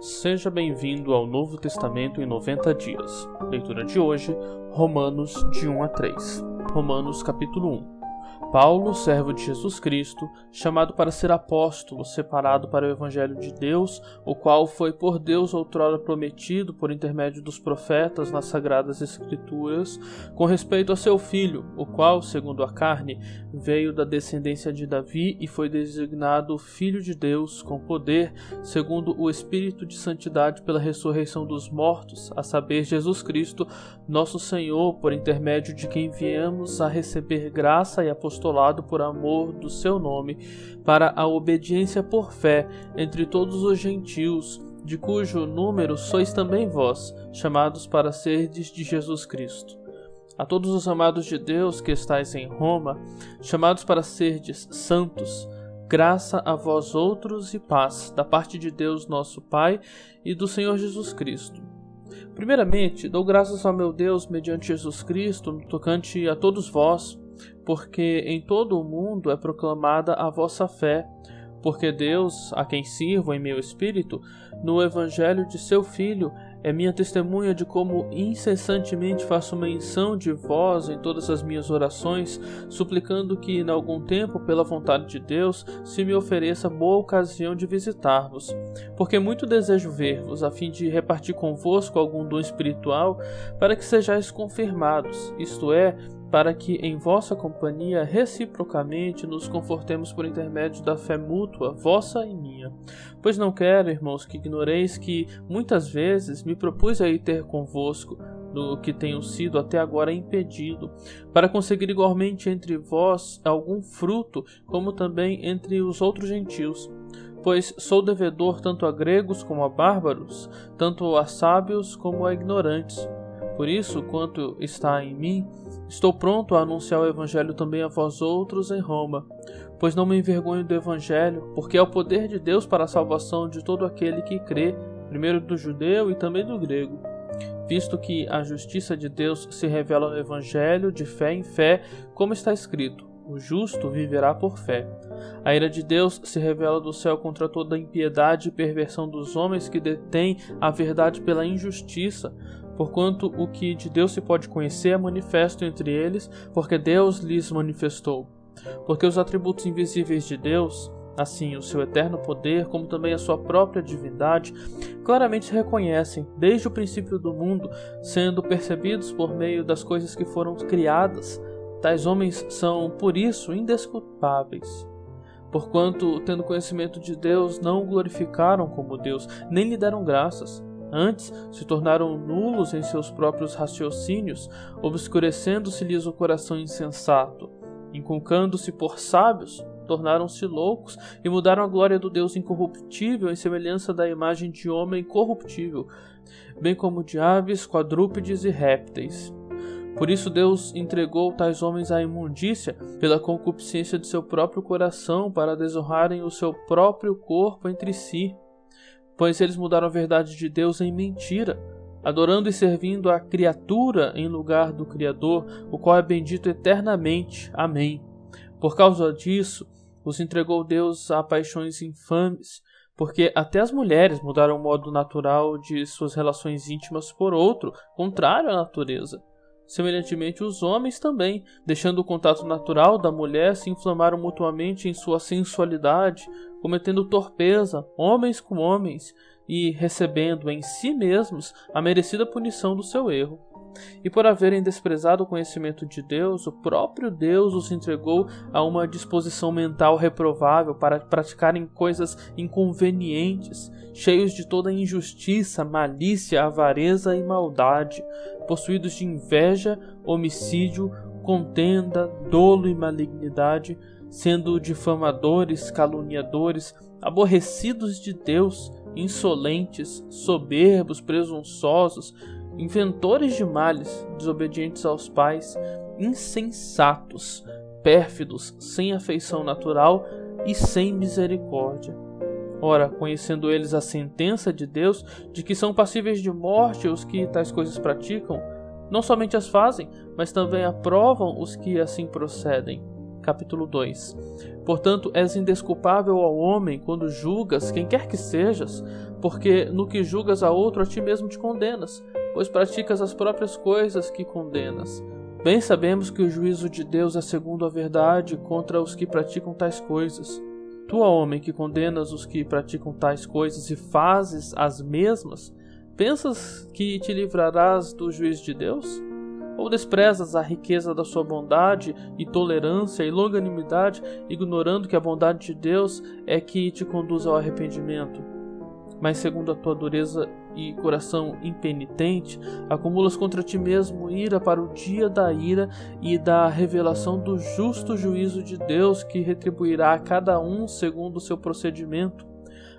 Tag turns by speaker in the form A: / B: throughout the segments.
A: Seja bem-vindo ao Novo Testamento em 90 dias. Leitura de hoje, Romanos de 1 a 3. Romanos capítulo 1. Paulo, servo de Jesus Cristo, chamado para ser apóstolo, separado para o Evangelho de Deus, o qual foi por Deus outrora prometido por intermédio dos profetas nas Sagradas Escrituras, com respeito a seu Filho, o qual, segundo a carne, veio da descendência de Davi e foi designado Filho de Deus com poder, segundo o Espírito de Santidade pela ressurreição dos mortos, a saber, Jesus Cristo, nosso Senhor, por intermédio de quem viemos a receber graça e apostolado por amor do seu nome, para a obediência por fé entre todos os gentios, de cujo número sois também vós, chamados para serdes de Jesus Cristo. A todos os amados de Deus que estáis em Roma, chamados para serdes santos, graça a vós outros e paz, da parte de Deus nosso Pai e do Senhor Jesus Cristo. Primeiramente, dou graças ao meu Deus mediante Jesus Cristo, no tocante a todos vós, porque em todo o mundo é proclamada a vossa fé, porque Deus, a quem sirvo em meu espírito, no Evangelho de seu Filho, é minha testemunha de como incessantemente faço menção de vós em todas as minhas orações, suplicando que, em algum tempo, pela vontade de Deus, se me ofereça boa ocasião de visitar-vos. Porque muito desejo ver-vos, a fim de repartir convosco algum dom espiritual, para que sejais confirmados, isto é, para que em vossa companhia reciprocamente nos confortemos por intermédio da fé mútua, vossa e minha. Pois não quero, irmãos, que ignoreis que muitas vezes me propus a ir ter convosco, no que tenho sido até agora impedido, para conseguir igualmente entre vós algum fruto, como também entre os outros gentios. Pois sou devedor tanto a gregos como a bárbaros, tanto a sábios como a ignorantes. Por isso, quanto está em mim, estou pronto a anunciar o Evangelho também a vós outros em Roma, pois não me envergonho do Evangelho, porque é o poder de Deus para a salvação de todo aquele que crê, primeiro do judeu e também do grego, visto que a justiça de Deus se revela no Evangelho de fé em fé, como está escrito: o justo viverá por fé. A ira de Deus se revela do céu contra toda a impiedade e perversão dos homens que detêm a verdade pela injustiça, porquanto o que de Deus se pode conhecer é manifesto entre eles, porque Deus lhes manifestou. Porque os atributos invisíveis de Deus, assim o seu eterno poder, como também a sua própria divindade, claramente se reconhecem desde o princípio do mundo, sendo percebidos por meio das coisas que foram criadas. Tais homens são, por isso, indesculpáveis. Porquanto, tendo conhecimento de Deus, não o glorificaram como Deus, nem lhe deram graças. Antes, se tornaram nulos em seus próprios raciocínios, obscurecendo-se-lhes o coração insensato. Inculcando-se por sábios, tornaram-se loucos e mudaram a glória do Deus incorruptível em semelhança da imagem de homem corruptível, bem como de aves, quadrúpedes e répteis. Por isso Deus entregou tais homens à imundícia pela concupiscência de seu próprio coração, para desonrarem o seu próprio corpo entre si. Pois eles mudaram a verdade de Deus em mentira, adorando e servindo a criatura em lugar do Criador, o qual é bendito eternamente. Amém. Por causa disso, os entregou Deus a paixões infames, porque até as mulheres mudaram o modo natural de suas relações íntimas por outro, contrário à natureza. Semelhantemente, os homens também, deixando o contato natural da mulher, se inflamaram mutuamente em sua sensualidade, cometendo torpeza, homens com homens, e recebendo em si mesmos a merecida punição do seu erro. E por haverem desprezado o conhecimento de Deus, o próprio Deus os entregou a uma disposição mental reprovável para praticarem coisas inconvenientes, cheios de toda injustiça, malícia, avareza e maldade, possuídos de inveja, homicídio, contenda, dolo e malignidade, sendo difamadores, caluniadores, aborrecidos de Deus, insolentes, soberbos, presunçosos, inventores de males, desobedientes aos pais, insensatos, pérfidos, sem afeição natural e sem misericórdia. Ora, conhecendo eles a sentença de Deus, de que são passíveis de morte os que tais coisas praticam, não somente as fazem, mas também aprovam os que assim procedem. capítulo 2. Portanto, és indesculpável ao homem quando julgas quem quer que sejas, porque no que julgas a outro, a ti mesmo te condenas, pois praticas as próprias coisas que condenas. Bem sabemos que o juízo de Deus é segundo a verdade contra os que praticam tais coisas. Tu, ó homem, que condenas os que praticam tais coisas e fazes as mesmas, pensas que te livrarás do juízo de Deus? Ou desprezas a riqueza da sua bondade e tolerância e longanimidade, ignorando que a bondade de Deus é que te conduz ao arrependimento? Mas segundo a tua dureza e coração impenitente, acumulas contra ti mesmo ira para o dia da ira e da revelação do justo juízo de Deus, que retribuirá a cada um segundo o seu procedimento.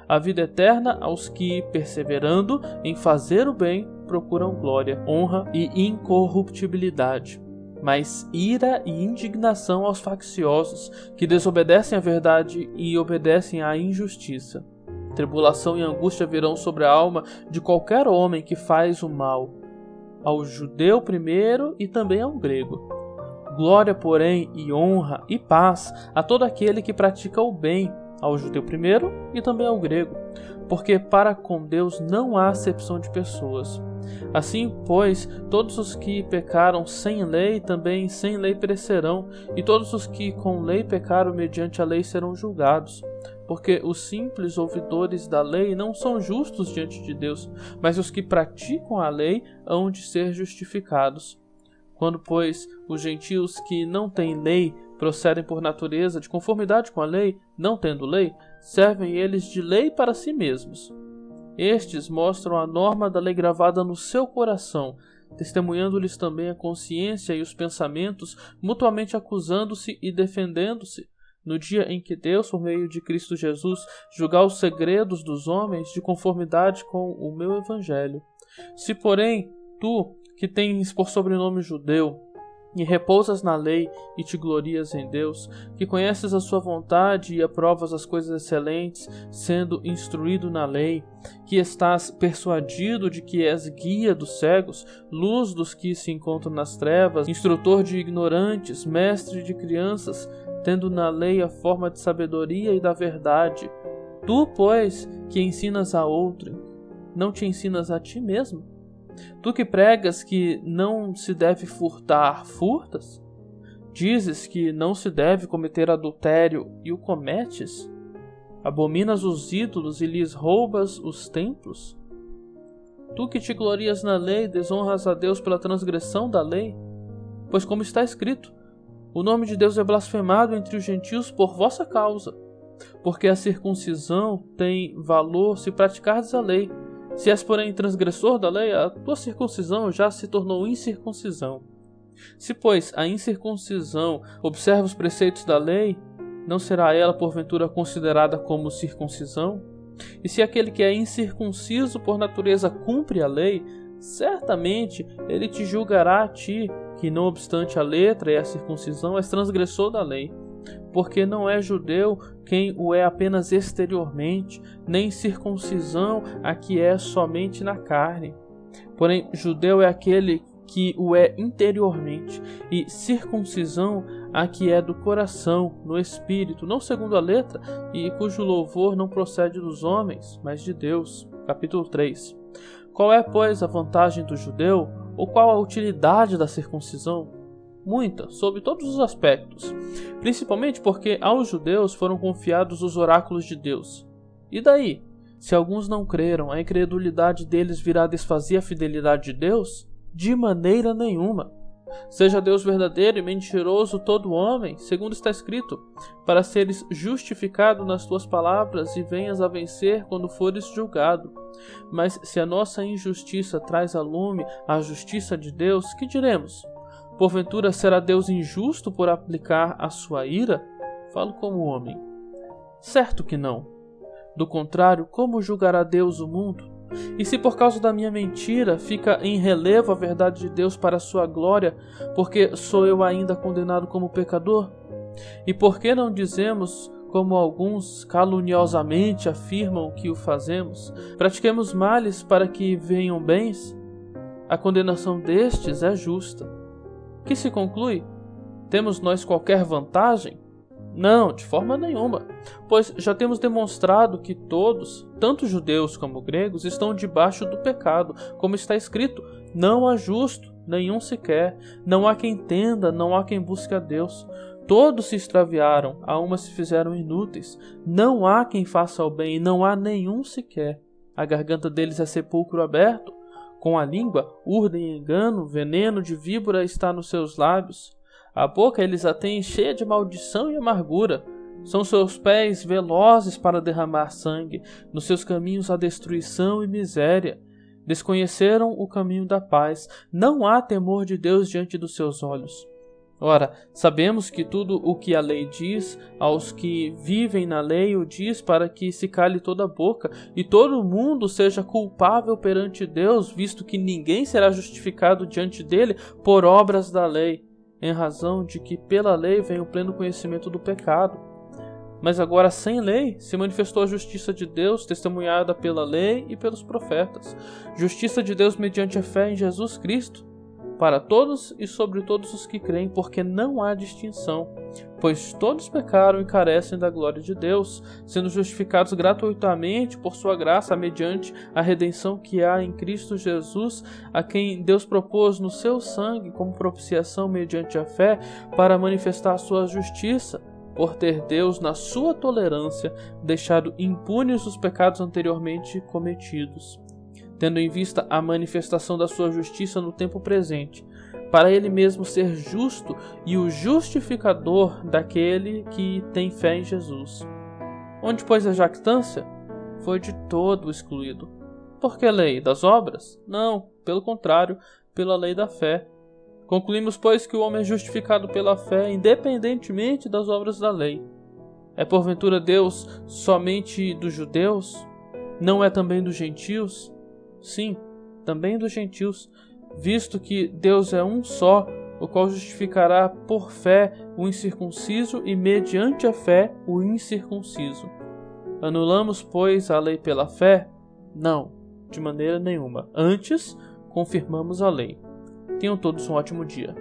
A: A vida eterna aos que, perseverando em fazer o bem, procuram glória, honra e incorruptibilidade. Mas ira e indignação aos facciosos, que desobedecem à verdade e obedecem à injustiça. Tribulação e angústia virão sobre a alma de qualquer homem que faz o mal, ao judeu primeiro e também ao grego. Glória, porém, e honra e paz a todo aquele que pratica o bem, ao judeu primeiro e também ao grego, porque para com Deus não há acepção de pessoas. Assim, pois, todos os que pecaram sem lei, também sem lei perecerão, e todos os que com lei pecaram mediante a lei serão julgados. Porque os simples ouvidores da lei não são justos diante de Deus, mas os que praticam a lei hão de ser justificados. Quando, pois, os gentios que não têm lei procedem por natureza de conformidade com a lei, não tendo lei, servem eles de lei para si mesmos. Estes mostram a norma da lei gravada no seu coração, testemunhando-lhes também a consciência e os pensamentos, mutuamente acusando-se e defendendo-se, no dia em que Deus, por meio de Cristo Jesus, julgar os segredos dos homens de conformidade com o meu evangelho. Se, porém, tu, que tens por sobrenome judeu, e repousas na lei e te glorias em Deus, que conheces a sua vontade e aprovas as coisas excelentes, sendo instruído na lei, que estás persuadido de que és guia dos cegos, luz dos que se encontram nas trevas, instrutor de ignorantes, mestre de crianças, tendo na lei a forma de sabedoria e da verdade. Tu, pois, que ensinas a outro, não te ensinas a ti mesmo? Tu que pregas que não se deve furtar, furtas? Dizes que não se deve cometer adultério e o cometes? Abominas os ídolos e lhes roubas os templos? Tu que te glorias na lei, desonras a Deus pela transgressão da lei? Pois como está escrito, o nome de Deus é blasfemado entre os gentios por vossa causa, porque a circuncisão tem valor se praticardes a lei. Se és, porém, transgressor da lei, a tua circuncisão já se tornou incircuncisão. Se, pois, a incircuncisão observa os preceitos da lei, não será ela, porventura, considerada como circuncisão? E se aquele que é incircunciso por natureza cumpre a lei, certamente ele te julgará a ti, que não obstante a letra e a circuncisão, és transgressor da lei. Porque não é judeu quem o é apenas exteriormente, nem circuncisão a que é somente na carne. Porém, judeu é aquele que o é interiormente, e circuncisão a que é do coração, no espírito, não segundo a letra, e cujo louvor não procede dos homens, mas de Deus. Capítulo 3. Qual é, pois, a vantagem do judeu, ou qual a utilidade da circuncisão? Muita, sob todos os aspectos, principalmente porque aos judeus foram confiados os oráculos de Deus. E daí? Se alguns não creram, a incredulidade deles virá desfazer a fidelidade de Deus? De maneira nenhuma. Seja Deus verdadeiro e mentiroso todo homem, segundo está escrito, para seres justificado nas tuas palavras e venhas a vencer quando fores julgado. Mas se a nossa injustiça traz a lume a justiça de Deus, que diremos? Porventura será Deus injusto por aplicar a sua ira? Falo como homem. Certo que não. Do contrário, como julgará Deus o mundo? E se por causa da minha mentira fica em relevo a verdade de Deus para a sua glória, porque sou eu ainda condenado como pecador? E por que não dizemos, como alguns caluniosamente afirmam que o fazemos, pratiquemos males para que venham bens? A condenação destes é justa. Que se conclui? Temos nós qualquer vantagem? Não, de forma nenhuma, pois já temos demonstrado que todos, tanto judeus como gregos, estão debaixo do pecado, como está escrito: não há justo, nenhum sequer, não há quem entenda, não há quem busque a Deus. Todos se extraviaram, a uma se fizeram inúteis, não há quem faça o bem, não há nenhum sequer. A garganta deles é sepulcro aberto, com a língua urdem engano, veneno de víbora está nos seus lábios. A boca eles a têm cheia de maldição e amargura. São seus pés velozes para derramar sangue. Nos seus caminhos há destruição e miséria. Desconheceram o caminho da paz. Não há temor de Deus diante dos seus olhos. Ora, sabemos que tudo o que a lei diz, aos que vivem na lei o diz para que se cale toda a boca, e todo mundo seja culpável perante Deus, visto que ninguém será justificado diante dele por obras da lei, em razão de que pela lei vem o pleno conhecimento do pecado. Mas agora sem lei se manifestou a justiça de Deus, testemunhada pela lei e pelos profetas. Justiça de Deus mediante a fé em Jesus Cristo, para todos e sobre todos os que creem, porque não há distinção, pois todos pecaram e carecem da glória de Deus, sendo justificados gratuitamente por sua graça, mediante a redenção que há em Cristo Jesus, a quem Deus propôs no seu sangue como propiciação mediante a fé, para manifestar a sua justiça, por ter Deus, na sua tolerância, deixado impunes os pecados anteriormente cometidos, tendo em vista a manifestação da sua justiça no tempo presente, para ele mesmo ser justo e o justificador daquele que tem fé em Jesus. Onde, pois, a jactância? Foi de todo excluído. Por que lei? Das obras? Não, pelo contrário, pela lei da fé. Concluímos, pois, que o homem é justificado pela fé, independentemente das obras da lei. É porventura Deus somente dos judeus? Não é também dos gentios? Sim, também dos gentios, visto que Deus é um só, o qual justificará por fé o incircunciso e mediante a fé o incircunciso. Anulamos, pois, a lei pela fé? Não, de maneira nenhuma. Antes, confirmamos a lei. Tenham todos um ótimo dia.